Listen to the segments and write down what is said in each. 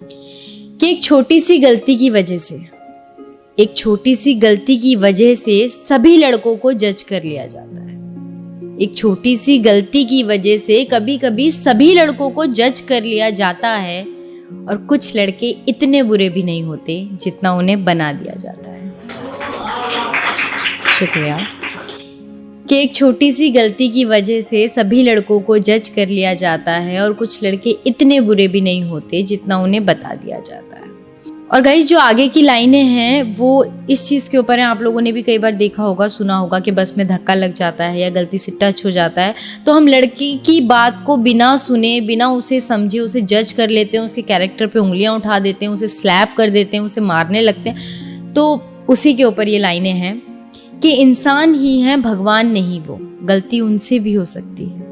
कि एक छोटी सी गलती की वजह से सभी लड़कों को जज कर लिया जाता है। एक छोटी सी गलती की वजह से कभी कभी सभी लड़कों को जज कर लिया जाता है, और कुछ लड़के इतने बुरे भी नहीं होते जितना उन्हें बना दिया जाता है। शुक्रिया। कि एक छोटी सी गलती की वजह से सभी लड़कों को जज कर लिया जाता है, और कुछ लड़के इतने बुरे भी नहीं होते जितना उन्हें बता दिया जाता है। और गाइस, जो आगे की लाइनें हैं वो इस चीज़ के ऊपर हैं। आप लोगों ने भी कई बार देखा होगा, सुना होगा कि बस में धक्का लग जाता है या गलती से टच हो जाता है तो हम लड़की की बात को बिना सुने, बिना उसे समझे उसे जज कर लेते हैं, उसके कैरेक्टर पे उंगलियां उठा देते हैं, उसे स्लैप कर देते हैं, उसे मारने लगते हैं। तो उसी के ऊपर ये लाइनें हैं कि इंसान ही है, भगवान नहीं वो, गलती उनसे भी हो सकती है।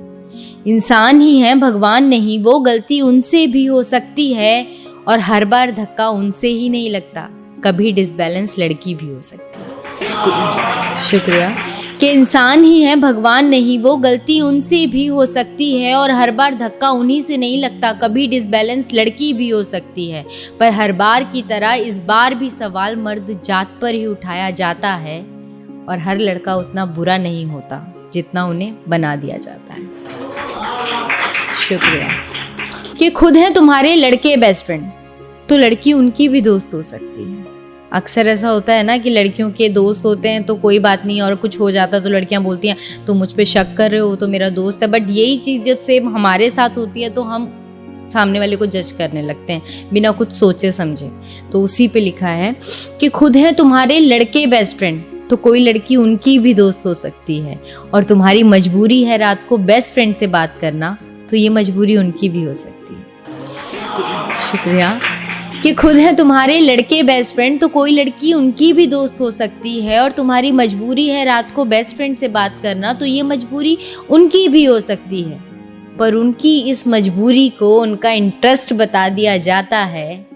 इंसान ही है, भगवान नहीं वो, गलती उनसे भी हो सकती है, और हर बार धक्का उनसे ही नहीं लगता, कभी डिसबैलेंस लड़की भी हो सकती है। शुक्रिया। कि इंसान ही है, भगवान नहीं वो, गलती उनसे भी हो सकती है, और हर बार धक्का उन्हीं से नहीं लगता, कभी डिसबैलेंस लड़की भी हो सकती है। पर हर बार की तरह इस बार भी सवाल मर्द जात पर ही उठाया जाता है, और हर लड़का उतना बुरा नहीं होता जितना उन्हें बना दिया जाता है। शुक्रिया। कि खुद हैं तुम्हारे लड़के बेस्ट फ्रेंड, तो लड़की उनकी भी दोस्त हो सकती है। अक्सर ऐसा होता है ना कि लड़कियों के दोस्त होते हैं तो कोई बात नहीं, और कुछ हो जाता तो लड़कियां बोलती हैं तो मुझ पे शक कर रहे हो, तो मेरा दोस्त है। बट यही चीज़ जब से हमारे साथ होती है तो हम सामने वाले को जज करने लगते हैं बिना कुछ सोचे समझे। तो उसी पे लिखा है कि खुद हैं तुम्हारे लड़के बेस्ट फ्रेंड, तो कोई लड़की उनकी भी दोस्त हो सकती है, और तुम्हारी मजबूरी है रात को बेस्ट फ्रेंड से बात करना, तो ये मजबूरी उनकी भी हो सकती है। शुक्रिया। कि खुद है तुम्हारे लड़के बेस्ट फ्रेंड, तो कोई लड़की उनकी भी दोस्त हो सकती है, और तुम्हारी मजबूरी है रात को बेस्ट फ्रेंड से बात करना, तो ये मजबूरी उनकी भी हो सकती है। पर उनकी इस मजबूरी को उनका इंटरेस्ट बता दिया जाता है,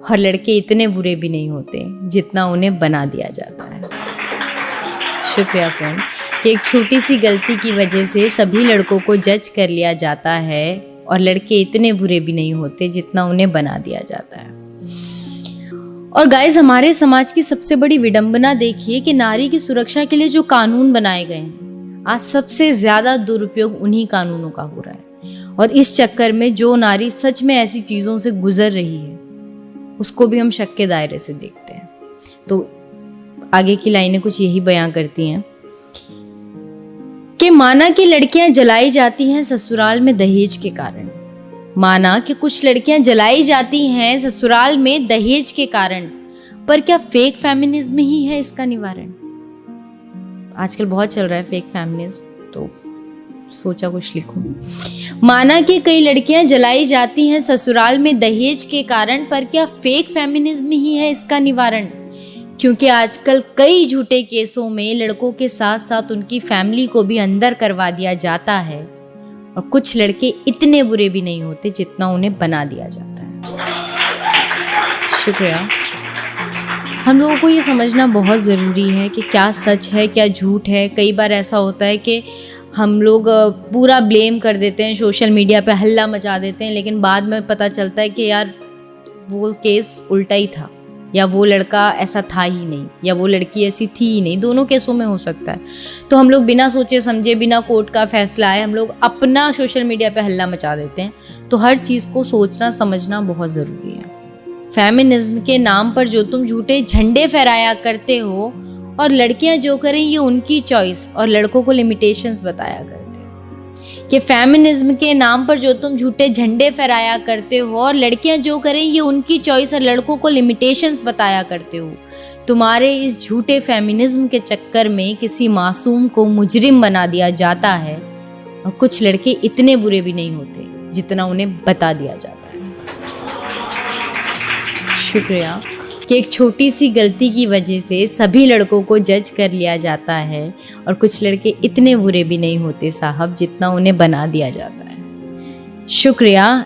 और लड़के इतने बुरे भी नहीं होते जितना उन्हें बना दिया जाता है। शुक्रिया फ्रेंड। कि एक छोटी सी गलती की वजह से सभी लड़कों को जज कर लिया जाता है, और लड़के इतने बुरे भी नहीं होते जितना उन्हें बना दिया जाता है। और गाइस, हमारे समाज की सबसे बड़ी विडंबना देखिए कि नारी की सुरक्षा के लिए जो कानून बनाए गए हैं, आज सबसे ज्यादा दुरुपयोग उन्हीं कानूनों का हो रहा है। और इस चक्कर में जो नारी सच में ऐसी चीजों से गुजर रही है उसको भी हम शक के दायरे से देखते हैं। तो आगे की लाइनें कुछ यही बयां करती हैं कि माना कि लड़कियां जलाई जाती हैं ससुराल में दहेज के कारण, माना कि कुछ लड़कियां जलाई जाती हैं ससुराल में दहेज के कारण, पर क्या फेक फेमिनिज्म ही है इसका निवारण? आजकल बहुत चल रहा है फेक फेमिनिज्म, तो सोचा कुछ लिखूं। माना कि कई लड़कियां जलाई जाती हैं ससुराल में दहेज के कारण, पर क्या फेक फेमिनिज्म ही है इसका निवारण? क्योंकि आजकल कई झूठे केसों में लड़कों के साथ साथ उनकी फैमिली को भी अंदर करवा दिया जाता है, और कुछ लड़के इतने बुरे भी नहीं होते जितना उन्हें बना दिया जाता है। शुक्रिया। हम लोगों को ये समझना बहुत ज़रूरी है कि क्या सच है क्या झूठ है। कई बार ऐसा होता है कि हम लोग पूरा ब्लेम कर देते हैं, सोशल मीडिया पे हल्ला मचा देते हैं, लेकिन बाद में पता चलता है कि यार वो केस उल्टा ही था, या वो लड़का ऐसा था ही नहीं, या वो लड़की ऐसी थी ही नहीं। दोनों केसों में हो सकता है। तो हम लोग बिना सोचे समझे, बिना कोर्ट का फैसला आए, हम लोग अपना सोशल मीडिया पे हल्ला मचा देते हैं। तो हर चीज़ को सोचना समझना बहुत ज़रूरी है। फेमिनिज्म के नाम पर जो तुम झूठे झंडे फहराया करते हो, और लड़कियां जो करें ये उनकी चॉइस, और लड़कों को लिमिटेशंस बताया करते हैं। कि फेमिनिज्म के नाम पर जो तुम झूठे झंडे फहराया करते हो, और लड़कियां जो करें ये उनकी चॉइस, और लड़कों को लिमिटेशंस बताया करते हो। तुम्हारे इस झूठे फेमिनिज्म के चक्कर में किसी मासूम को मुजरिम बना दिया जाता है, और कुछ लड़के इतने बुरे भी नहीं होते जितना उन्हें बता दिया जाता है। शुक्रिया। कि एक छोटी सी गलती की वजह से सभी लड़कों को जज कर लिया जाता है, और कुछ लड़के इतने बुरे भी नहीं होते साहब जितना उन्हें बना दिया जाता है। शुक्रिया।